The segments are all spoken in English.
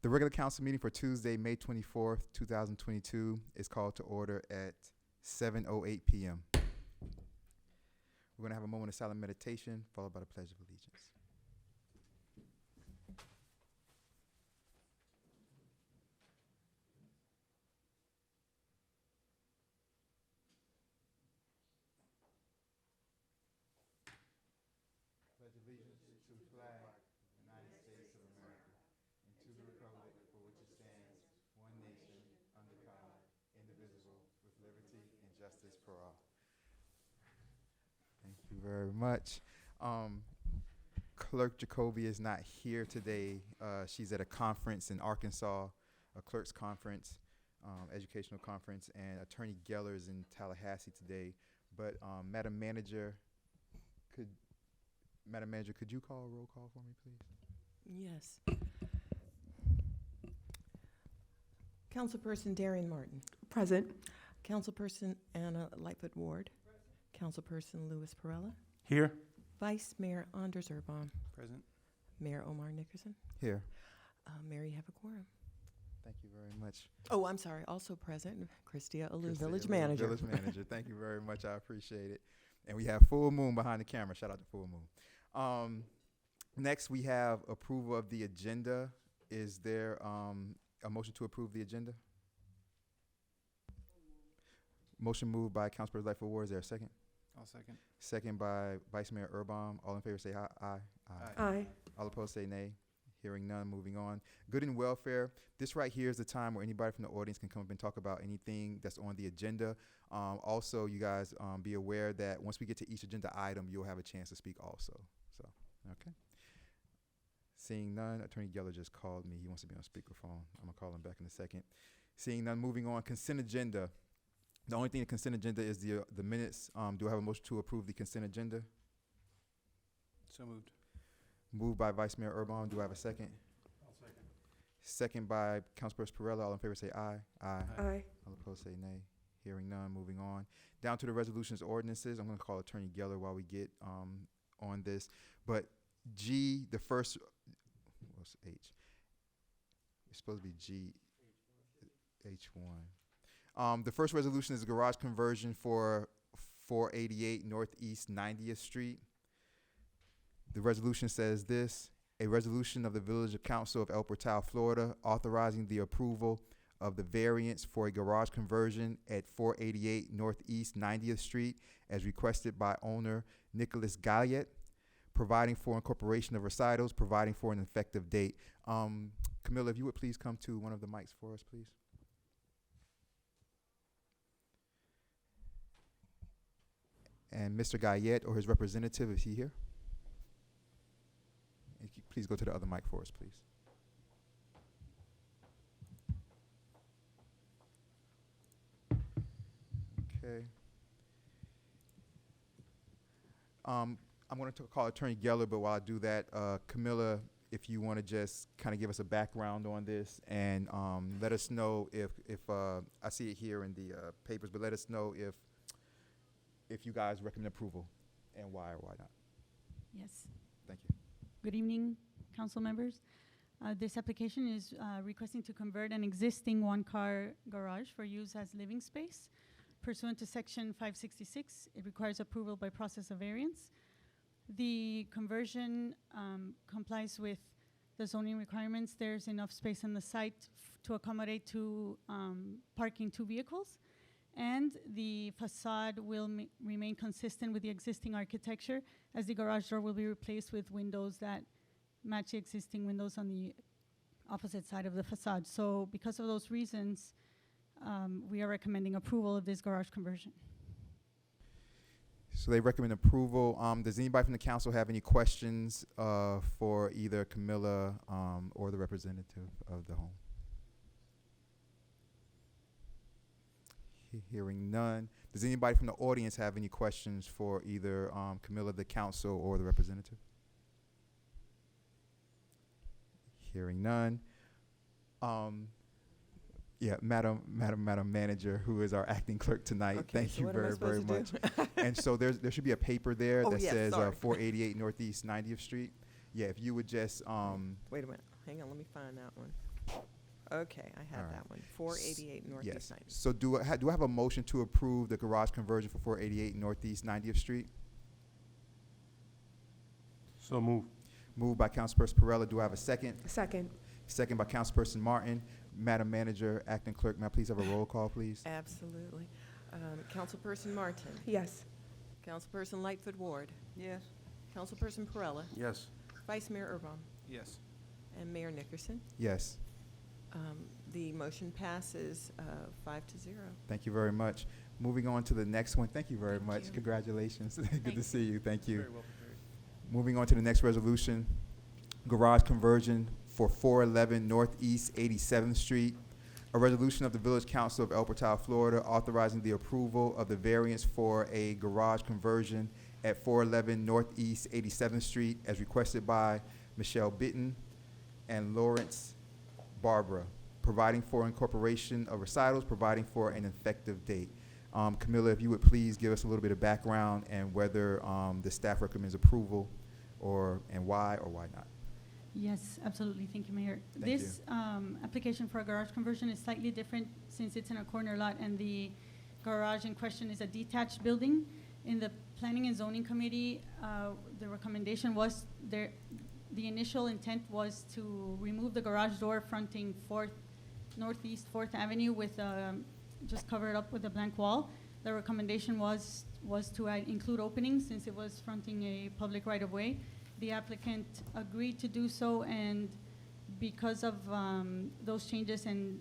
The regular council meeting for Tuesday, May 24th, 2022 is called to order at 7:08 p.m. We're going to have a moment of silent meditation followed by the Pledge of Allegiance. Pledge allegiance to the flag of the United States of America and to the republic for which it stands, one nation, under God, indivisible, with liberty and justice for all. Thank you very much. Clerk Jacoby is not here today. She's at a conference in Arkansas, a clerk's conference, educational conference, and Attorney Geller is in Tallahassee today. But Madam Manager, could you call a roll call for me, please? Yes. Councilperson Darian Martin. Present. Councilperson Anna Lightfoot Ward. Councilperson Louis Perella. Here. Vice Mayor Anders Urban. Present. Mayor Omar Nickerson. Here. Mayor, you have a quorum. Thank you very much. Oh, I'm sorry. Also present, Christia Alou, Christy Village Alou, Manager. Village Manager. Thank you very much. I appreciate it. And we have Full Moon behind the camera. Shout out to Full Moon. Next, we have approval of the agenda. Is there a motion to approve the agenda? Motion moved by Councilperson Lightfoot Ward. Is there a second? I'll second. Second by Vice Mayor Urban. All in favor say aye. Aye. All opposed say nay. Hearing none, moving on. Good and welfare. This right here is the time where anybody from the audience can come up and talk about anything that's on the agenda. Also, you guys be aware that once we get to each agenda item, you'll have a chance to speak also. So, okay. Seeing none, Attorney Geller just called me. He wants to be on speakerphone. I'm going to call him back in a second. Seeing none, moving on. Consent agenda. The only thing the consent agenda is the minutes. Do I have a motion to approve the consent agenda? So moved. Moved by Vice Mayor Urban. Do I have a second? I'll second. Second by Councilperson Perella. All in favor say aye. Aye. All opposed say nay. Hearing none, moving on. Down to the resolutions ordinances. I'm going to call Attorney Geller while we get on this. But G, the first, what's H? It's supposed to be G, H1. The first resolution is a garage conversion for 488 Northeast 90th Street. The resolution says this: a resolution of the Village Council of El Portal, Florida, authorizing the approval of the variance for a garage conversion at 488 Northeast 90th Street as requested by owner Nicholas Galliet, providing for incorporation of recitals, providing for an effective date. Camilla, if you would please come to one of the mics for us, please. And Mr. Galliet or his representative, is he here? Please go to the other mic for us, please. Okay. I'm going to call Attorney Geller, but while I do that, Camilla, if you want to just kind of give us a background on this and let us know if I see it here in the papers, but let us know if you guys recommend approval and why or why not. Yes. Thank you. Good evening, council members. This application is requesting to convert an existing one-car garage for use as living space. Pursuant to section 566, it requires approval by process of variance. The conversion complies with the zoning requirements. There's enough space on the site to accommodate parking two vehicles. And the facade will remain consistent with the existing architecture, as the garage door will be replaced with windows that match the existing windows on the opposite side of the facade. So because of those reasons, we are recommending approval of this garage conversion. So they recommend approval. Does anybody from the council have any questions for either Camilla or the representative of the home? Hearing none. Does anybody from the audience have any questions for either Camilla, the council, or the representative? Hearing none. Yeah, Madam Manager, who is our acting clerk tonight. Okay, thank so you what am I very supposed to much. do? And so there should be a paper there Oh, that yes, says sorry. 488 Northeast 90th Street. Yeah, if you would just Wait a minute. Hang on. Let me find that one. Okay, I All have right. that one. 488 Northeast Yes. 90. So do I have a motion to approve the garage conversion for 488 Northeast 90th Street? So move. Moved by Councilperson Perrella. Do I have a second? Second. Second by Councilperson Martin. Madam Manager, Acting Clerk, may I please have a roll call, please? Absolutely. Councilperson Martin. Yes. Councilperson Lightfoot Ward. Yes. Councilperson Perrella. Yes. Vice Mayor Urbom. Yes. And Mayor Nickerson. Yes. The motion passes 5-0. Thank you very much. Moving on to the next one. Thank you very Thank much. you. Congratulations. Good to Thanks. see you. Thank you. Very well prepared. Moving on to the next resolution, garage conversion for 411 Northeast 87th Street. A resolution of the Village Council of El Portal, Florida, authorizing the approval of the variance for a garage conversion at 411 Northeast 87th Street as requested by Michelle Bitton and Lawrence Barbara, providing for incorporation of recitals, providing for an effective date. Camilla, if you would please give us a little bit of background and whether the staff recommends approval and why or why not. Yes, absolutely. Thank you, Mayor. Thank This application for a garage conversion is slightly different since it's in a corner lot and the garage in question is a detached building. In the Planning and Zoning Committee, the recommendation was the initial intent was to remove the garage door fronting Northeast 4th Avenue with just cover it up with a blank wall. The recommendation was to include openings since it was fronting a public right-of-way. The applicant agreed to do so, and because of those changes and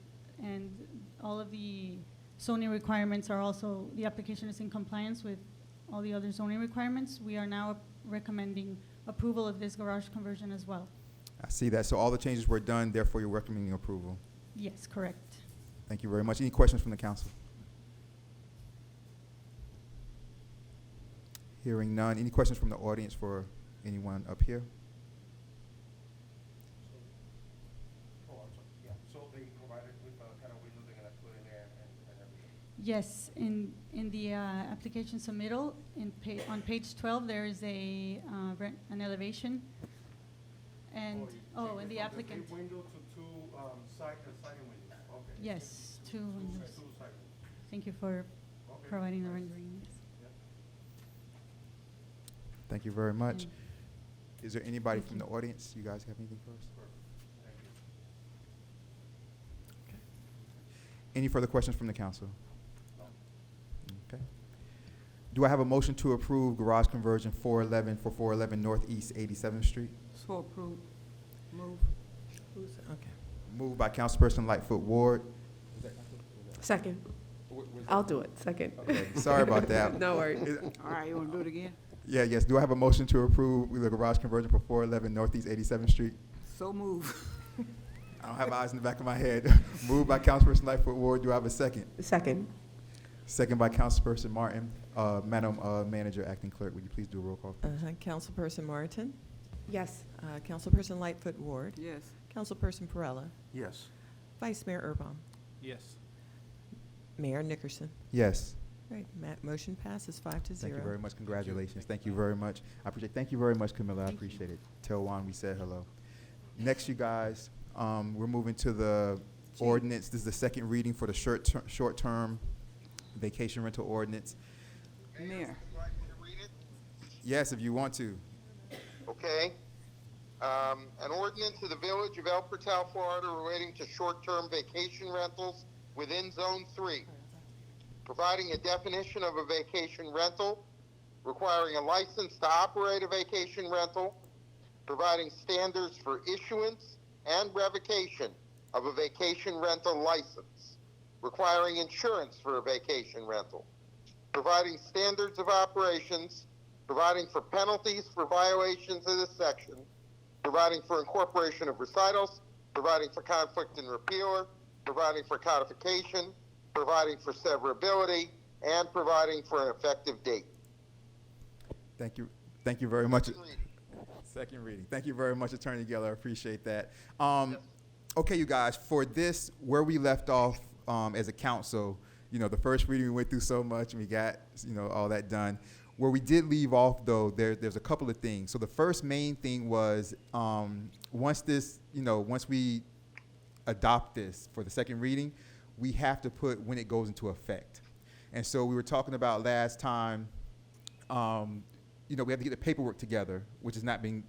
all of the zoning requirements are also, the application is in compliance with all the other zoning requirements, we are now recommending approval of this garage conversion as well. I see that. So all the changes were done, therefore you're recommending approval. Yes, correct. Thank you very much. Any questions from the council? Hearing none. Any questions from the audience for anyone up here? So they provided with the kind of windows they're gonna put in there and everything? Yes, in the application submittal, on page 12, there is an elevation. And, and the applicant, From the window to two siding windows, okay. yes, two windows. Two side windows, Thank you for okay. providing the rendering. Thank you very much. And Is there anybody Thank from you. the audience? You guys have anything for us? Thank you. Any further questions from the council? Okay. Do I have a motion to approve garage conversion 411 Northeast 87th Street? So approved. Move. Okay. Moved by Councilperson Lightfoot Ward. Second. I'll do it. Second. Okay, sorry about that. No worries. All right, you want to do it again? Yeah, yes. Do I have a motion to approve the garage conversion for 411 Northeast 87th Street? So move. I don't have eyes in the back of my head. Moved by Councilperson Lightfoot Ward. Do I have a second? Second. Second by Councilperson Martin. Madam Manager, Acting Clerk, would you please do a roll call? Councilperson Martin. Yes. Councilperson Lightfoot Ward. Yes. Councilperson Perrella. Yes. Vice Mayor Urbom. Yes. Mayor Nickerson. Yes. Right, motion passes 5-0. Thank you very much. Congratulations. Thank you very much. I appreciate. Thank you very much, Camilla. I Thank you. appreciate it. Tell Juan we said hello. Next, you guys, we're moving to the ordinance. This is the second reading for the short-term vacation rental ordinance. Mayor. Yes, if you want to. Okay. An ordinance of the Village of El Portal, Florida relating to short-term vacation rentals within Zone 3. Providing a definition of a vacation rental, requiring a license to operate a vacation rental, providing standards for issuance and revocation of a vacation rental license, requiring insurance for a vacation rental, providing standards of operations, providing for penalties for violations of this section, providing for incorporation of recitals, providing for conflict and repealer, providing for codification, providing for severability, and providing for an effective date. Thank you. Thank you very much. Second reading. Thank you very much, Attorney Geller. I appreciate that. Okay, you guys, for this, where we left off as a council, the first reading we went through so much and we got, all that done. Where we did leave off, though, there's a couple of things. So the first main thing was once we adopt this for the second reading, we have to put when it goes into effect. And so we were talking about last time, we have to get the paperwork together, which is not being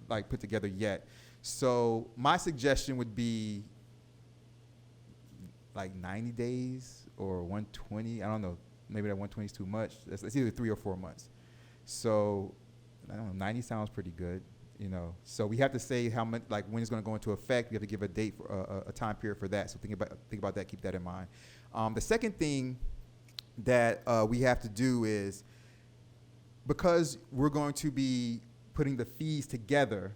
put together yet. So my suggestion would be 90 days or 120. I don't know. Maybe that 120 is too much. It's either 3 or 4 months. So I don't know. 90 sounds pretty good. So we have to say how much, when it's going to go into effect. We have to give a date for a time period for that. So think about that. Keep that in mind. The second thing that we have to do is, because we're going to be putting the fees together,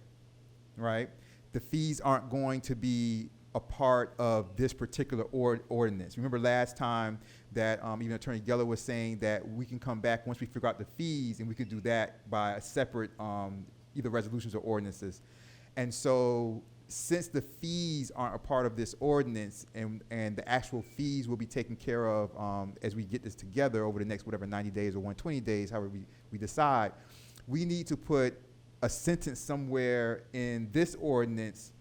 right? The fees aren't going to be a part of this particular ordinance. Remember last time that even Attorney Geller was saying that we can come back once we figure out the fees, and we can do that by a separate either resolutions or ordinances. And so since the fees aren't a part of this ordinance, and the actual fees will be taken care of as we get this together over the next 90 days or 120 days, however we decide, we need to put a sentence somewhere in this ordinance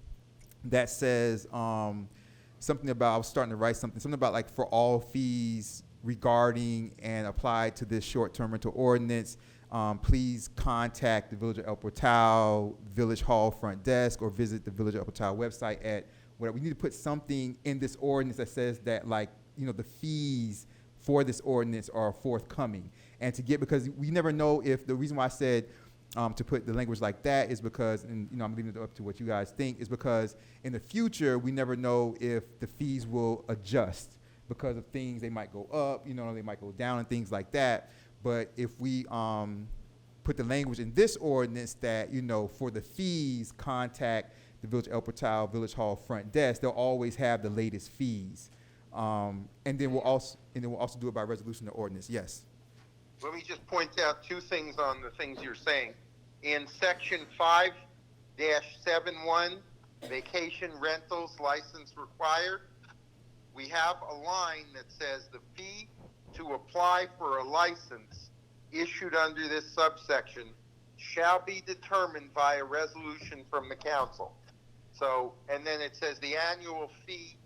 that says something about, I was starting to write something about for all fees regarding and applied to this short-term rental ordinance, please contact the Village of El Portal Village Hall front desk, or visit the Village of El Portal website at whatever. We need to put something in this ordinance that says that the fees for this ordinance are forthcoming. And because we never know if, the reason why I said to put the language like that is because, and I'm leaving it up to what you guys think, is because in the future we never know if the fees will adjust because of things. They might go up, they might go down and things like that. But if we put the language in this ordinance that, for the fees, contact the Village of El Portal Village Hall front desk, they'll always have the latest fees. And then we'll also do it by resolution or ordinance. Yes. Let me just point out two things on the things you're saying. In section 5-71, vacation rentals license required, we have a line that says the fee to apply for a license issued under this subsection shall be determined by a resolution from the council. So, and then it says the annual fee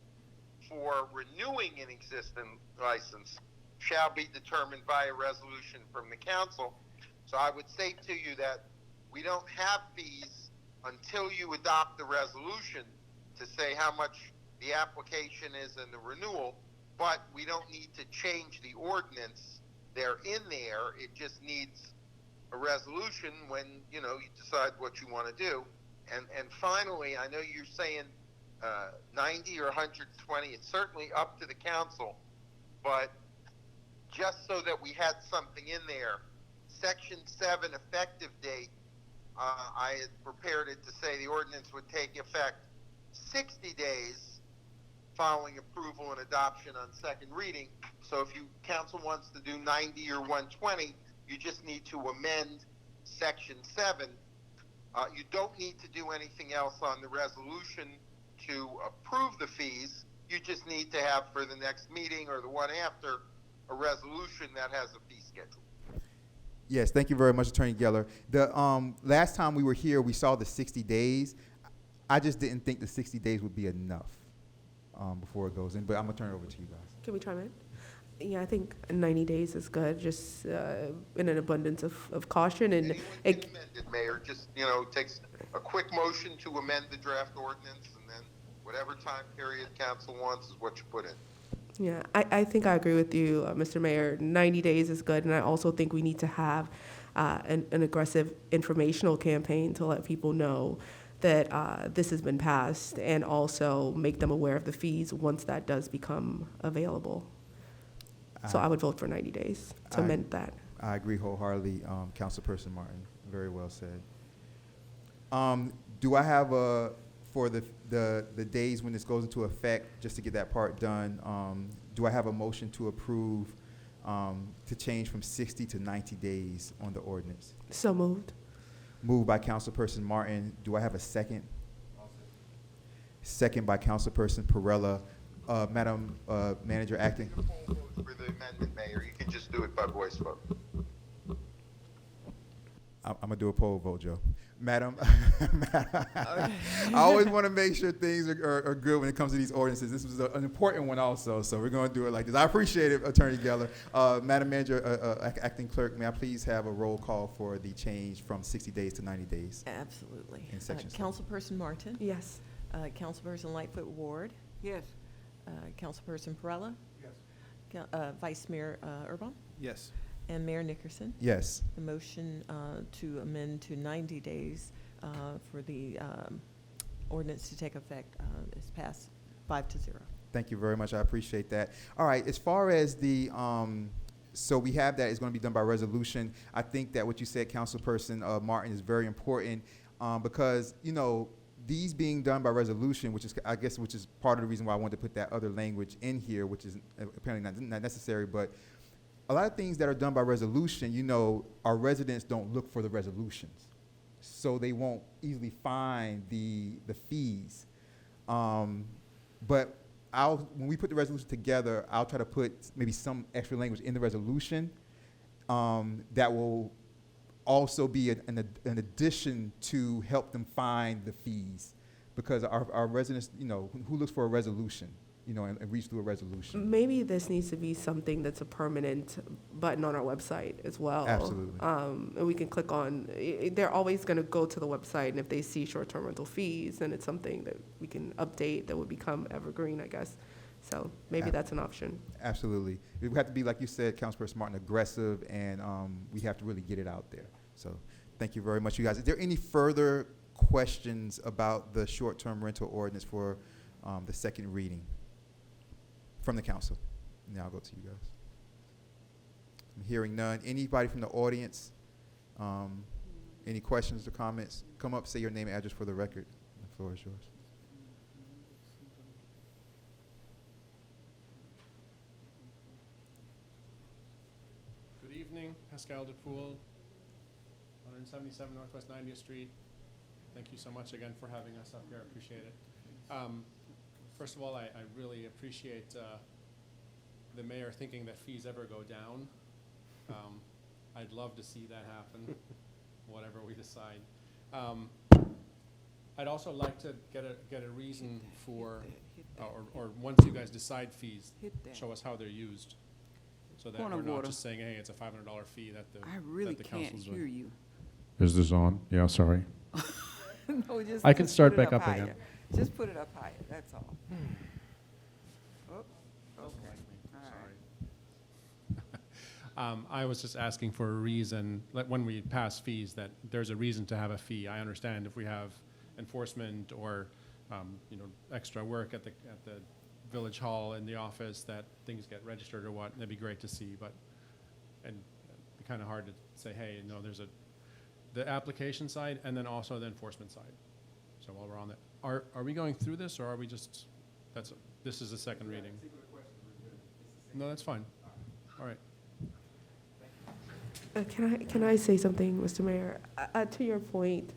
for renewing an existing license shall be determined by a resolution from the council. So I would say to you that we don't have fees until you adopt the resolution to say how much the application is and the renewal, but we don't need to change the ordinance. They're in there. It just needs a resolution when, you decide what you want to do. And finally, I know you're saying 90 or 120. It's certainly up to the council, but just so that we had something in there, Section 7 effective date, I had prepared it to say the ordinance would take effect 60 days following approval and adoption on second reading. So if council wants to do 90 or 120, you just need to amend Section 7. You don't need to do anything else on the resolution to approve the fees. You just need to have, for the next meeting or the one after, a resolution that has a fee schedule. Yes, thank you very much, Attorney Geller. The last time we were here, we saw the 60 days. I just didn't think the 60 days would be enough before it goes in, but I'm gonna turn it over to you guys. Can we chime in? Yeah, I think 90 days is good, just in an abundance of caution. And Anyone can amend it, Mayor. Just, it takes a quick motion to amend the draft ordinance, and then whatever time period council wants is what you put in. yeah, I think I agree with you, Mr. Mayor. 90 days is good, and I also think we need to have an aggressive informational campaign to let people know that this has been passed, and also make them aware of the fees once that does become available. So I would vote for 90 days to amend that. I agree wholeheartedly, Councilperson Martin. Very well said. Do I have for the days when this goes into effect, just to get that part done, do I have a motion to approve to change from 60 to 90 days on the ordinance? So moved. Moved by Councilperson Martin. Do I have a second? Second by Councilperson Perella. Madam Manager Acting. For the amendment, Mayor, you can just do it by voice vote. I'm gonna do a poll vote, Joe. Madam, I always want to make sure things are good when it comes to these ordinances. This was an important one also, so we're going to do it like this. I appreciate it, Attorney Geller. Madam Manager, Acting Clerk, may I please have a roll call for the change from 60 days to 90 days? Absolutely. In section seven. Councilperson Martin? Yes. Councilperson Lightfoot Ward? Yes. Councilperson Perella? Yes. Vice Mayor Urbom? Yes. And Mayor Nickerson? Yes. The motion to amend to 90 days for the ordinance to take effect is passed 5-0. Thank you very much. I appreciate that. All right. As far as the so we have that it's going to be done by resolution. I think that what you said, Councilperson Martin, is very important because these being done by resolution, which is which is part of the reason why I wanted to put that other language in here, which is apparently not necessary, but a lot of things that are done by resolution, our residents don't look for the resolutions, so they won't easily find the fees. But when we put the resolution together, I'll try to put maybe some extra language in the resolution that will also be an addition to help them find the fees, because our residents, who looks for a resolution, and reach through a resolution. Maybe this needs to be something that's a permanent button on our website as well. Absolutely. And we can click on, they're always going to go to the website, and if they see short-term rental fees, then it's something that we can update that would become evergreen, I guess. So maybe that's an option. Absolutely. It would have to be, like you said, Councilperson Martin, aggressive, and we have to really get it out there. So thank you very much, you guys. Is there any further questions about the short-term rental ordinance for the second reading from the council? Now I'll go to you guys. I'm hearing none. Anybody from the audience? Any questions or comments? Come up, say your name and address for the record. The floor is yours. Good evening, Pascal DePool, 177 Northwest 90th Street. Thank you so much again for having us up here. I appreciate it. First of all, I really appreciate the mayor thinking that fees ever go down. I'd love to see that happen, whatever we decide. I'd also like to get a reason for, or once you guys decide fees, show us how they're used, so that Point we're of not order. just saying, hey, it's a $500 fee that the I really that the can't council's hear doing. you. Is this on? Yeah, sorry. No, just I can just start put it back up higher. again. Just put it up higher, that's all. Oh, Doesn't okay. like me. All right. Sorry. I was just asking for a reason, like when we pass fees, that there's a reason to have a fee. I understand if we have enforcement or, extra work at the village hall in the office, that things get registered or what, that'd be great to see, but, and it'd be kind of hard to say, hey, there's the application side and then also the enforcement side. So while we're on that, are we going through this, or are we just, this is the second reading? No, that's fine. All right. Can I say something, Mr. Mayor? To your point,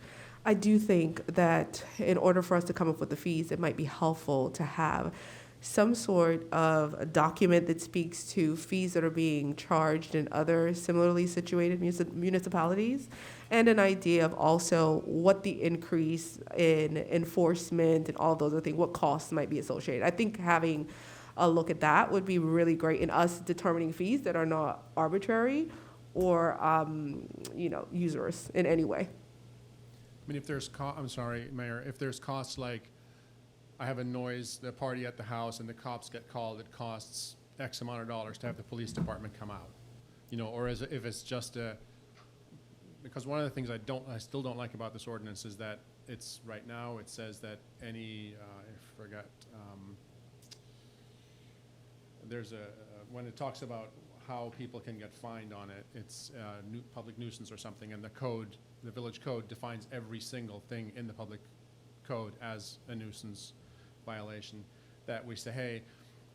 I do think that in order for us to come up with the fees, it might be helpful to have some sort of a document that speaks to fees that are being charged in other similarly situated municipalities, and an idea of also what the increase in enforcement and all those other things, what costs might be associated. I think having a look at that would be really great in us determining fees that are not arbitrary or, usurious in any way. I mean, if there's, I'm sorry, Mayor, if there's costs like, I have the party at the house, and the cops get called, it costs X amount of dollars to have the police department come out. Or if it's just because one of the things I still don't like about this ordinance is that it's, right now, it says that any, I forgot, there's when it talks about how people can get fined on it, it's public nuisance or something, and the village code defines every single thing in the public code as a nuisance violation, that we say, hey,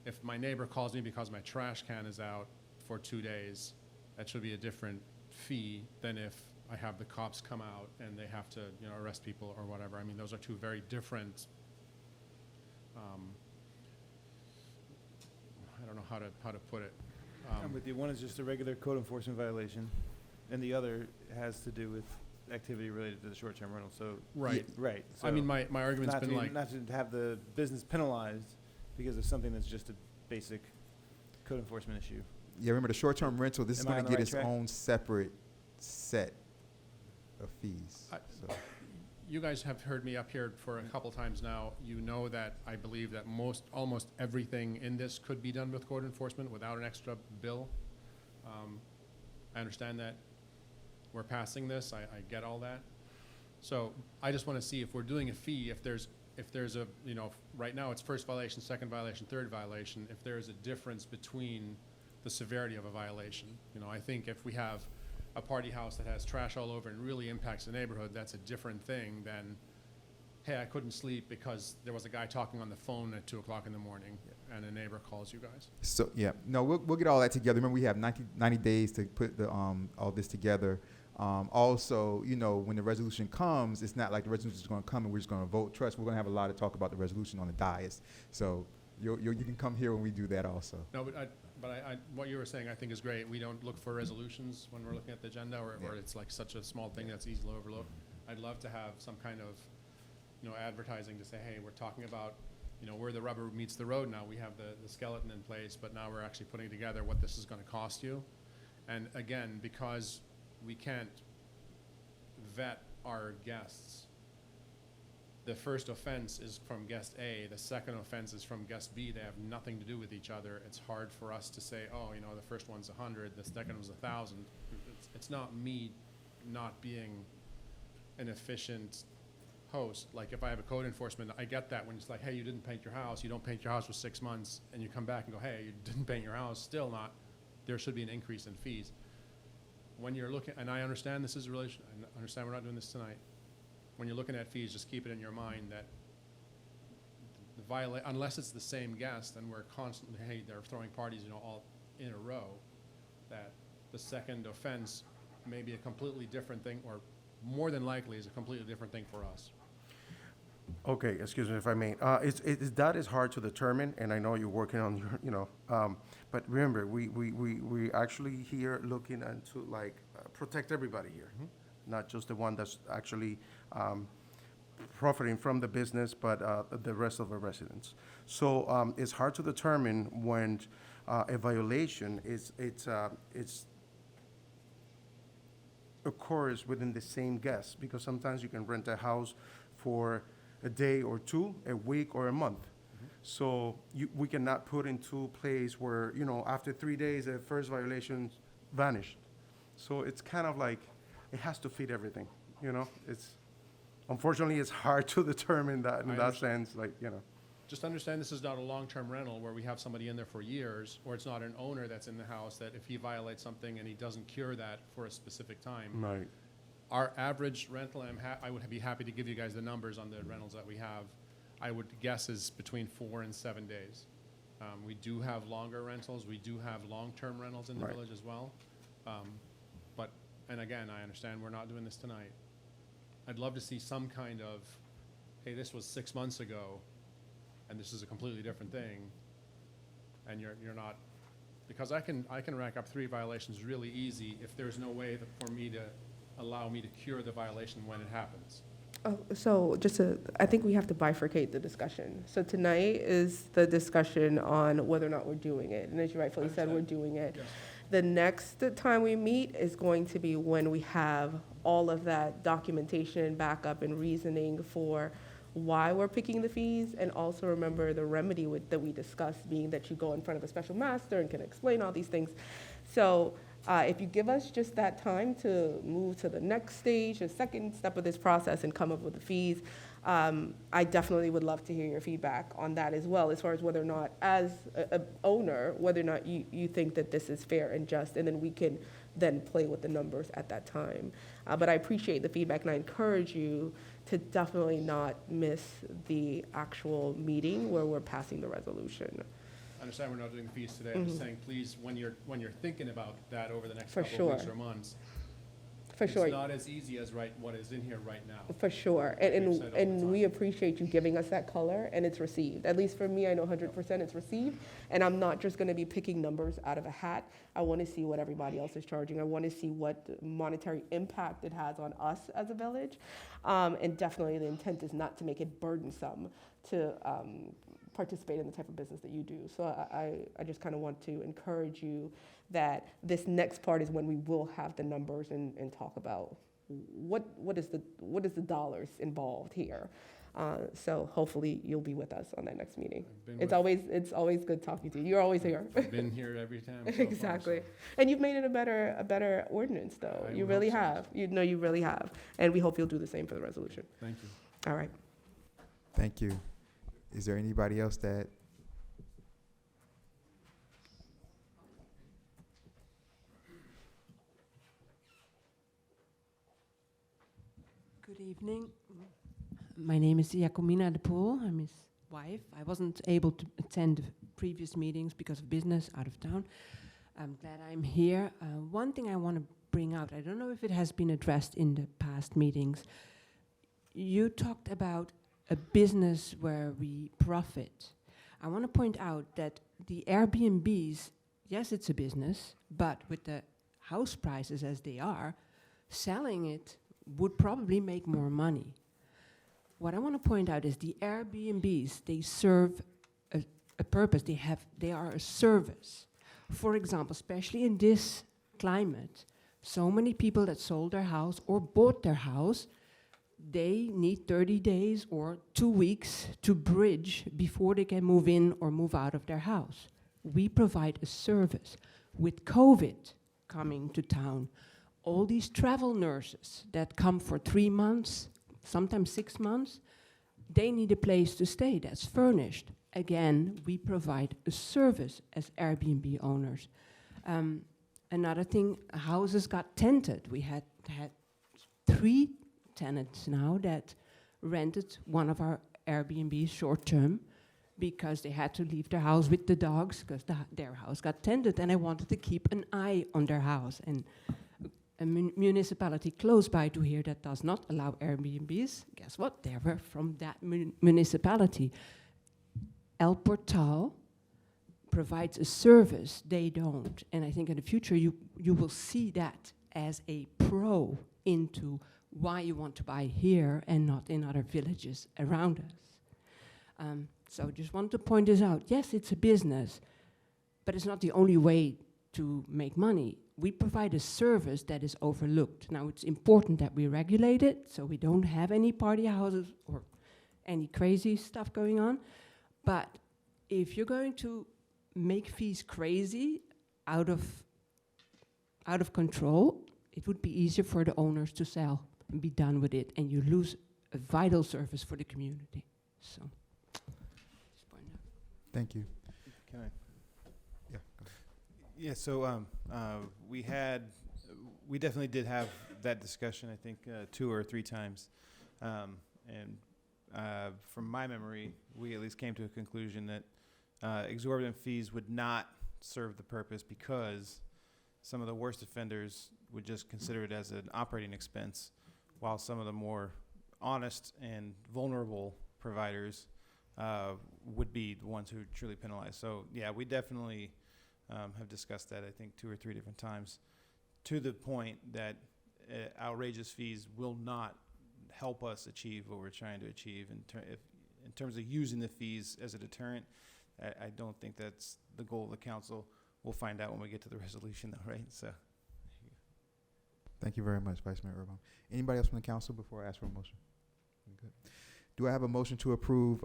if my neighbor calls me because my trash can is out for 2 days, that should be a different fee than if I have the cops come out and they have to, arrest people or whatever. I mean, those are two very different, I don't know how to put it. I'm with you. One is just a regular code enforcement violation, and the other has to do with activity related to the short-term rental, so. Right. Right. I mean, so my argument's not been to- like, Not to have the business penalized because of something that's just a basic code enforcement issue. Yeah, remember the short-term rental, this is Am I gonna on the get right its track? own separate set of fees. So, you guys have heard me up here for a couple times now. You know that I believe that almost everything in this could be done with code enforcement without an extra bill. I understand that we're passing this. I get all that. So I just want to see if we're doing a fee, if there's a, you know, right now it's first violation, second violation, third violation, if there's a difference between the severity of a violation. You know, I think if we have a party house that has trash all over and really impacts the neighborhood, that's a different thing than, hey, I couldn't sleep because there was a guy talking on the phone at 2 o'clock in the morning, and a neighbor calls you guys. so yeah, no, we'll get all that together. Remember, we have 90 days to put the all this together. Also, you know, when the resolution comes, it's not like the resolution is going to come and we're just going to vote. Trust, we're going to have a lot to talk about the resolution on the dais. So you can come here when we do that also. No, but what you were saying I think is great. We don't look for resolutions when we're looking at the agenda, or it's like such a small thing that's easy to overlook. I'd love to have some kind of, you know, advertising to say, hey, we're talking about, you know, where the rubber meets the road now. We have the skeleton in place, but now we're actually putting together what this is going to cost you. And again, because we can't vet our guests, the first offense is from guest A, the second offense is from guest B. They have nothing to do with each other. It's hard for us to say, oh, you know, the first one's 100, the second was 1,000. It's not me not being an efficient host. Like if I have a code enforcement, I get that when it's like, hey, you didn't paint your house, you don't paint your house for 6 months, and you come back and go, hey, you didn't paint your house, still not, there should be an increase in fees. When you're looking, and I understand this is a relation, I understand we're not doing this tonight. When you're looking at fees, just keep it in your mind that unless it's the same guest and we're constantly, hey, they're throwing parties, you know, all in a row, that the second offense may be a completely different thing, or more than likely is a completely different thing for us. Okay, excuse me if I may. That is hard to determine, and I know you're working on your, you know, but remember, we actually here looking into like protect everybody here, not just the one that's actually profiting from the business, but the rest of the residents. So it's hard to determine when a violation it's occurs within the same guest, because sometimes you can rent a house for a day or two, a week or a month. So we cannot put into place where, you know, after 3 days, the first violation vanished. So it's kind of like, it has to fit everything, you know? Unfortunately, it's hard to determine that in that sense, like, you know. Just understand this is not a long-term rental where we have somebody in there for years, or it's not an owner that's in the house that if he violates something and he doesn't cure that for a specific time. Right. Our average rental, I would be happy to give you guys the numbers on the rentals that we have, I would guess is between 4 and 7 days. We do have longer rentals. We do have long-term rentals in the village as well. And again, I understand we're not doing this tonight. I'd love to see some kind of, hey, this was 6 months ago, and this is a completely different thing, and you're not, because I can rack up 3 violations really easy if there's no way for me to allow me to cure the violation when it happens. Oh, so I think we have to bifurcate the discussion. So tonight is the discussion on whether or not we're doing it, and as you rightfully said, we're doing it. Yes. The next time we meet is going to be when we have all of that documentation, backup, and reasoning for why we're picking the fees, and also remember the remedy that we discussed, being that you go in front of a special master and can explain all these things. So if you give us just that time to move to the next stage, the second step of this process, and come up with the fees, I definitely would love to hear your feedback on that as well, as far as whether or not, as a owner, whether or not you think that this is fair and just, and then we can then play with the numbers at that time. But I appreciate the feedback, and I encourage you to definitely not miss the actual meeting where we're passing the resolution. I understand we're not doing the fees today. I'm just saying, please, when you're thinking about that over the next For couple of weeks sure. or months, For sure. It's not as easy as what is in here right now. For sure, Like we've said all the and we time. appreciate you giving us that color, and it's received. At least for me, I know 100% it's received, and I'm not just gonna be picking numbers out of a hat. I wanna see what everybody else is charging. I wanna see what monetary impact it has on us as a village. And definitely the intent is not to make it burdensome to participate in the type of business that you do. So I just kind of want to encourage you that this next part is when we will have the numbers and talk about what is the dollars involved here. So hopefully you'll be with us on that next meeting. It's always good talking to you. You're always here. I've been here every time so far, Exactly. so. And you've made it a better ordinance, though. I You would really hope so. have. You really have. And we hope you'll do the same for the resolution. Thank you. All right. Thank you. Is there anybody else that? Good evening. My name is Jacomina de Poel. I'm his wife. I wasn't able to attend previous meetings because of business out of town. I'm glad I'm here. One thing I want to bring out, I don't know if it has been addressed in the past meetings. You talked about a business where we profit. I want to point out that the Airbnbs, yes, it's a business, but with the house prices as they are, selling it would probably make more money. What I want to point out is the Airbnbs, they serve a purpose. They are a service. For example, especially in this climate, so many people that sold their house or bought their house, they need 30 days or 2 weeks to bridge before they can move in or move out of their house. We provide a service. With COVID coming to town, all these travel nurses that come for 3 months, sometimes 6 months, they need a place to stay that's furnished. Again, we provide a service as Airbnb owners. Another thing, houses got tented. We had 3 tenants now that rented one of our Airbnbs short term because they had to leave their house with the dogs because their house got tented, and I wanted to keep an eye on their house. And a municipality close by to here that does not allow Airbnbs, guess what? They were from that municipality. El Portal provides a service they don't, and I think in the future you will see that as a pro into why you want to buy here and not in other villages around us. So just want to point this out. Yes, it's a business, but it's not the only way to make money. We provide a service that is overlooked. Now, it's important that we regulate it so we don't have any party houses or any crazy stuff going on. But if you're going to make fees crazy out of control, it would be easier for the owners to sell and be done with it, and you lose a vital service for the community. So, just point out. Thank you. Can I? Yeah. Go ahead. Yeah, so we definitely did have that discussion, I think, 2 or 3 times. And from my memory, we at least came to a conclusion that exorbitant fees would not serve the purpose because some of the worst offenders would just consider it as an operating expense, while some of the more honest and vulnerable providers would be the ones who are truly penalized. So, yeah, we definitely have discussed that, I think, 2 or 3 different times, to the point that outrageous fees will not help us achieve what we're trying to achieve in terms of using the fees as a deterrent. I don't think that's the goal of the council. We'll find out when we get to the resolution, though, right? So, Thank you very much, Vice Mayor Arbor. Anybody else from the council before I ask for a motion? Good. Do I have a motion to approve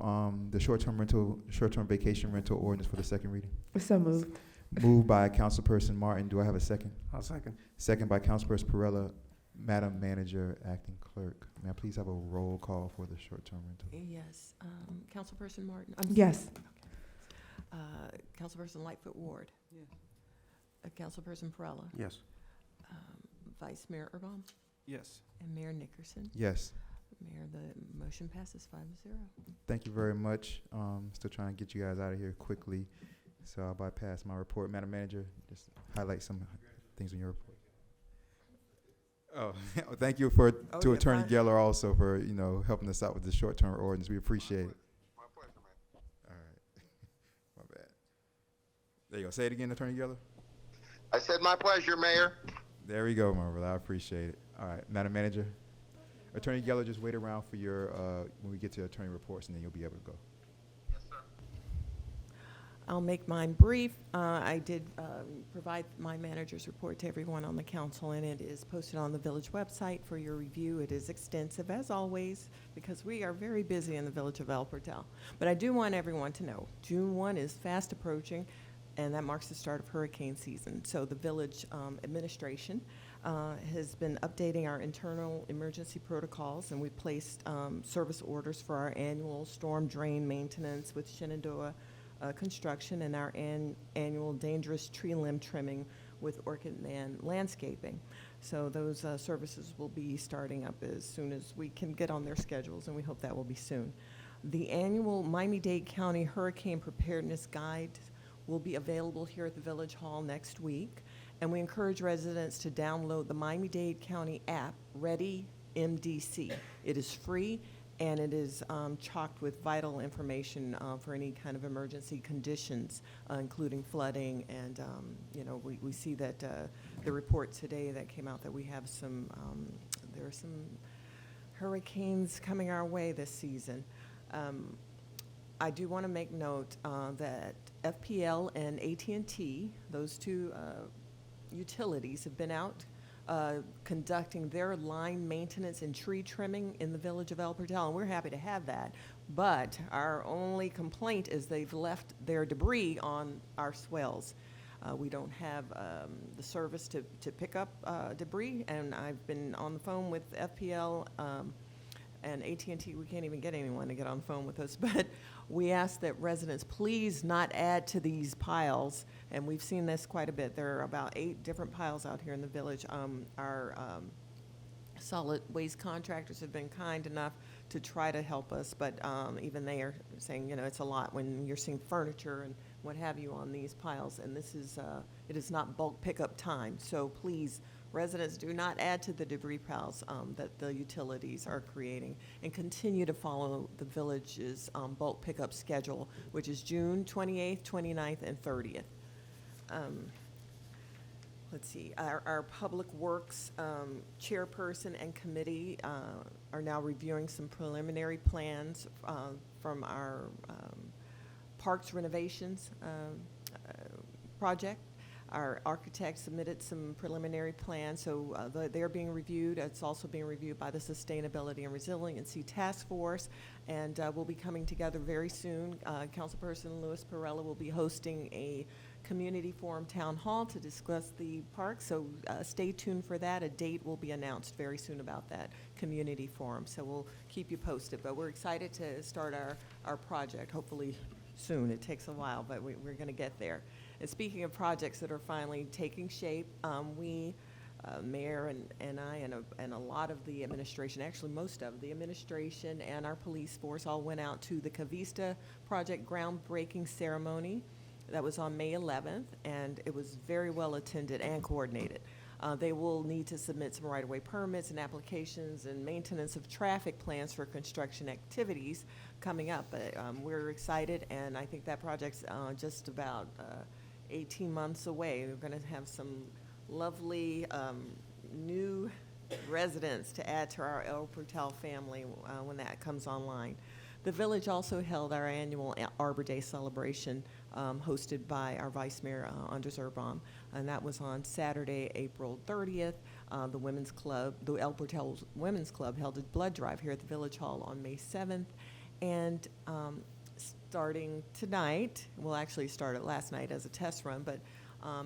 the short-term vacation rental ordinance for the second reading? So moved. Moved by Councilperson Martin. Do I have a second? I'll second. Second by Councilperson Perella. Madam Manager, Acting Clerk, may I please have a roll call for the short-term rental? Yes. Councilperson Martin? Yes. Okay. Councilperson Lightfoot Ward? Yes. Councilperson Perella? Yes. Vice Mayor Urbom? yes. And Mayor Nickerson? Yes. Mayor, the motion passes 5-0. Thank you very much. Still trying to get you guys out of here quickly, so I'll bypass my report. Madam Manager, just highlight some things in your report. Oh, thank you to yeah, Attorney fine. Geller also for, helping us out with the short-term ordinance. We appreciate it. My pleasure, man. All right. My bad. There you go. Say it again, Attorney Geller. I said my pleasure, Mayor. There we go, my brother. I appreciate it. All right, Madam Manager. Attorney Geller, just wait around for your, when we get to attorney reports, and then you'll be able to go. Yes, sir. I'll make mine brief. I did provide my manager's report to everyone on the council, and it is posted on the village website for your review. It is extensive, as always, because we are very busy in the village of El Portal. But I do want everyone to know, June 1 is fast approaching, and that marks the start of hurricane season. So the village administration has been updating our internal emergency protocols, and we placed service orders for our annual storm drain maintenance with Shenandoah Construction and our annual dangerous tree limb trimming with Orchid Man Landscaping. So those services will be starting up as soon as we can get on their schedules, and we hope that will be soon. The annual Miami-Dade County Hurricane Preparedness Guide will be available here at the Village Hall next week, and we encourage residents to download the Miami-Dade County app, Ready MDC. It is free, and it is chocked with vital information for any kind of emergency conditions, including flooding. And we see that the report today that came out that we have there are some hurricanes coming our way this season. I do want to make note that FPL and AT&T, those two utilities, have been out conducting their line maintenance and tree trimming in the village of El Portal, and we're happy to have that. But our only complaint is they've left their debris on our swells. We don't have the service to pick up debris, and I've been on the phone with FPL and AT&T. We can't even get anyone to get on the phone with us, but we ask that residents please not add to these piles, and we've seen this quite a bit. There are about 8 different piles out here in the village. Our solid waste contractors have been kind enough to try to help us, but even they are saying, it's a lot when you're seeing furniture and what have you on these piles, and this is, it is not bulk pickup time. So please, residents, do not add to the debris piles that the utilities are creating, and continue to follow the village's bulk pickup schedule, which is June 28th, 29th, and 30th. Let's see, our Public Works chairperson and committee are now reviewing some preliminary plans from our Parks Renovations project. Our architect submitted some preliminary plans, so they're being reviewed. It's also being reviewed by the Sustainability and Resiliency Task Force, and we'll be coming together very soon. Councilperson Louis Perella will be hosting a community forum town hall to discuss the park, so stay tuned for that. A date will be announced very soon about that community forum, so we'll keep you posted. But we're excited to start our project, hopefully soon. It takes a while, but we're going to get there. And speaking of projects that are finally taking shape, we, Mayor and I and a lot of the administration, actually most of the administration and our police force all went out to the Cavista project groundbreaking ceremony. That was on May 11th, and it was very well attended and coordinated. They will need to submit some right-of-way permits and applications and maintenance of traffic plans for construction activities coming up. But we're excited, and I think that project's just about 18 months away. We're going to have some lovely new residents to add to our El Portal family when that comes online. The village also held our annual Arbor Day celebration hosted by our Vice Mayor, Anders Urban, and that was on Saturday, April 30th. The Women's Club, the El Portal Women's Club, held a blood drive here at the Village Hall on May 7th, and starting tonight, we'll actually start it last night as a test run, but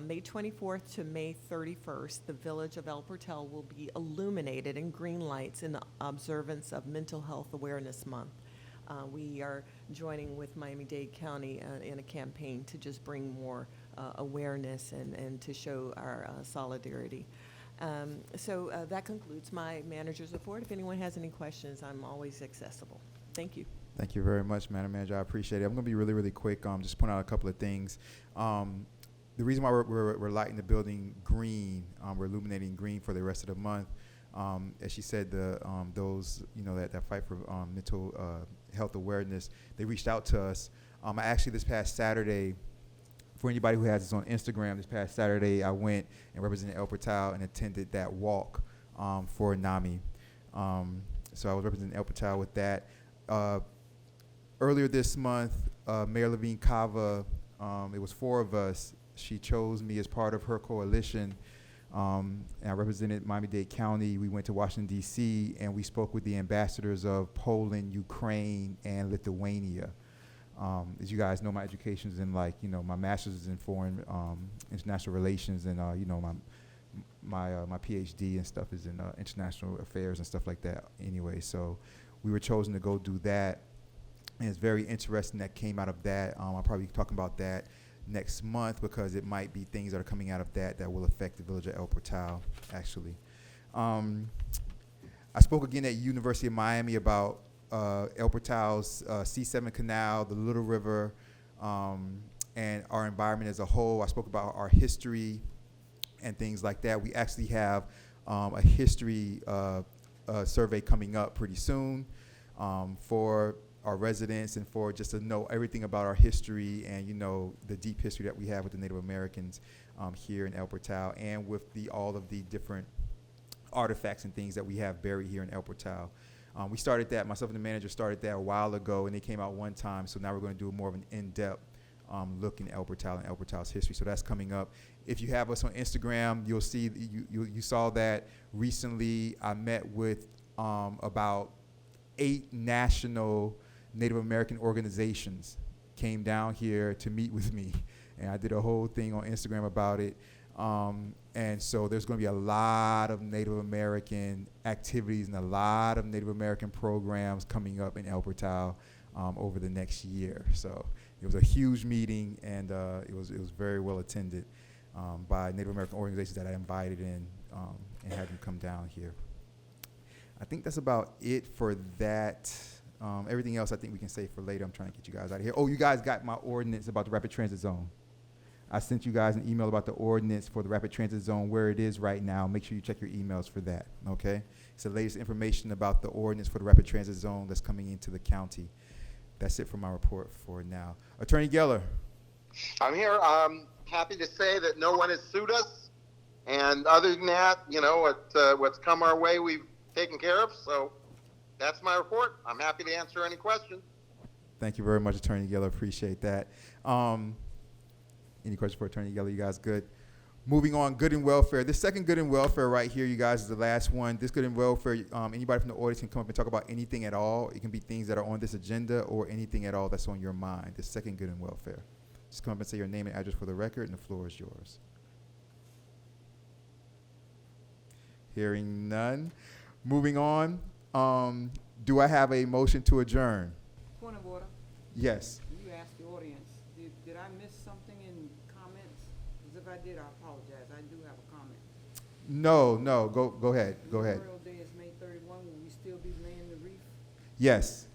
May 24th to May 31st, the Village of El Portal will be illuminated in green lights in the observance of Mental Health Awareness Month. We are joining with Miami-Dade County in a campaign to just bring more awareness and to show our solidarity. So that concludes my manager's report. If anyone has any questions, I'm always accessible. Thank you. Thank you very much, Madam Manager. I appreciate it. I'm going to be really, really quick. Just point out a couple of things. The reason why we're lighting the building green, we're illuminating green for the rest of the month. As she said, those that fight for mental health awareness, they reached out to us. Actually, this past Saturday, for anybody who has us on Instagram, this past Saturday, I went and represented El Portal and attended that walk for NAMI. So I was representing El Portal with that. Earlier this month, Mayor Levine Cava, it was 4 of us. She chose me as part of her coalition, and I represented Miami-Dade County. We went to Washington, D.C., and we spoke with the ambassadors of Poland, Ukraine, and Lithuania. As you guys know, my education is in my master's is in foreign international relations, and my PhD and stuff is in international affairs and stuff like that. Anyway, so we were chosen to go do that, and it's very interesting that came out of that. I'll probably be talking about that next month because it might be things that are coming out of that will affect the village of El Portal. Actually, I spoke again at University of Miami about El Portal's C7 Canal, the Little River, and our environment as a whole. I spoke about our history and things like that. We actually have a history survey coming up pretty soon for our residents and for just to know everything about our history and the deep history that we have with the Native Americans here in El Portal, and with all of the different artifacts and things that we have buried here in El Portal. We started that, myself and the manager started that a while ago, and they came out one time, so now we're going to do more of an in-depth look in El Portal and El Portal's history. So that's coming up. If you have us on Instagram, you'll see, you saw that recently. I met with about 8 national Native American organizations came down here to meet with me, and I did a whole thing on Instagram about it. And so there's going to be a lot of Native American activities and a lot of Native American programs coming up in El Portal over the next year. So it was a huge meeting, and it was very well attended by Native American organizations that I invited in and had them come down here. I think that's about it for that. Everything else I think we can save for later. I'm trying to get you guys out of here. Oh, you guys got my ordinance about the rapid transit zone. I sent you guys an email about the ordinance for the rapid transit zone, where it is right now. Make sure you check your emails for that, okay? It's the latest information about the ordinance for the rapid transit zone that's coming into the county. That's it for my report for now. Attorney Geller. I'm here. I'm happy to say that no one has sued us. And other than that, what's come our way, we've taken care of. So that's my report. I'm happy to answer any questions. Thank you very much, Attorney Geller. Appreciate that. Any questions for Attorney Geller? You guys good? Moving on, good and welfare. This second good and welfare right here, you guys, is the last one. This good and welfare, anybody from the audience can come up and talk about anything at all. It can be things that are on this agenda or anything at all that's on your mind. This second good and welfare. Just come up and say your name and address for the record, and the floor is yours. Hearing none. Moving on, do I have a motion to adjourn? Point of order. Yes. You asked the audience. Did I miss something in comments? Because if I did, I apologize. I do have a comment. No. Go ahead. Go ahead. Memorial Day is May 31. Will we still be laying the wreath? Yes.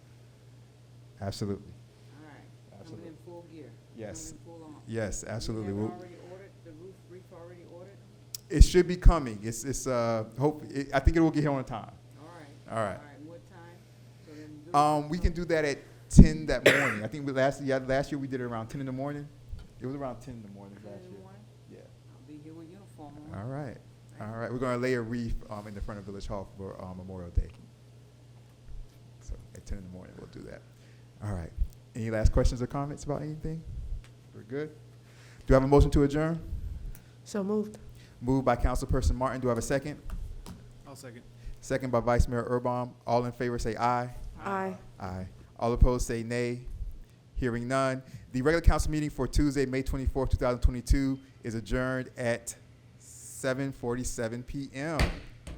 Absolutely. All right. Absolutely. Coming in full gear. Yes. Coming in full on. Yes, absolutely. We have already ordered the wreath already ordered? It should be coming. It's I think it will get here on time. All right. All right. What time? So then We can do that at 10 that morning. I think last year we did it around 10 in the morning. It was around 10 in the morning last year. Yeah. I'll be here with uniform on. All right. All right. We're going to lay a wreath in the front of Village Hall for Memorial Day. So at 10 in the morning, we'll do that. All right. Any last questions or comments about anything? We're good. Do I have a motion to adjourn? So moved. Moved by Councilperson Martin. Do I have a second? I'll second. Second by Vice Mayor Urban. All in favor say aye. Aye. Aye. All opposed say nay. Hearing none. The regular council meeting for Tuesday, May 24th, 2022 is adjourned at 7:47 p.m.